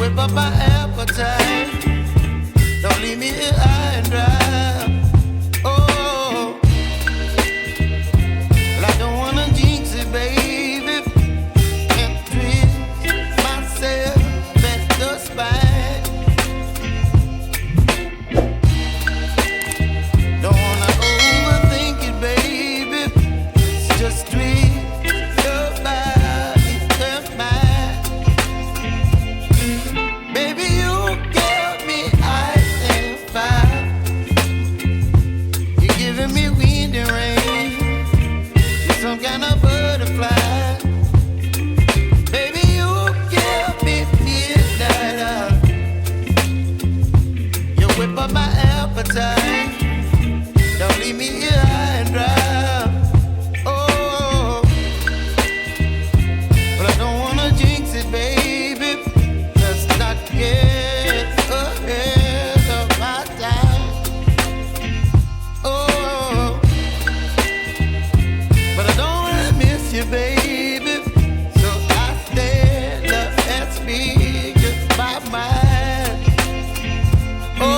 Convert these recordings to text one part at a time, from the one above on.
whip up my appetite. Don't leave me here high and dry. Oh, well, I don't wanna jinx it, baby. Can't twist myself at the spine. Don't wanna overthink it, baby. It's just twist your body and mine. Baby, you give me ice and fire. You're giving me wind and rain. You're some kind of butterfly. Baby, you give me midnight. You whip up my appetite. Don't leave me here high and dry. Oh, but I don't wanna jinx it, baby. Let's not get ahead of my time. Oh, but I don't wanna miss you, baby. So I stand up and speak just my mind. Oh.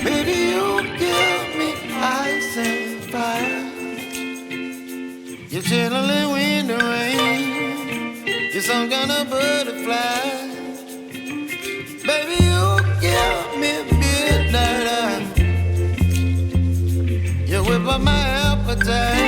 Baby, you give me ice and fire. You're chilling wind and rain. You're some kind of butterfly. Baby, you give me midnight. You whip up my appetite.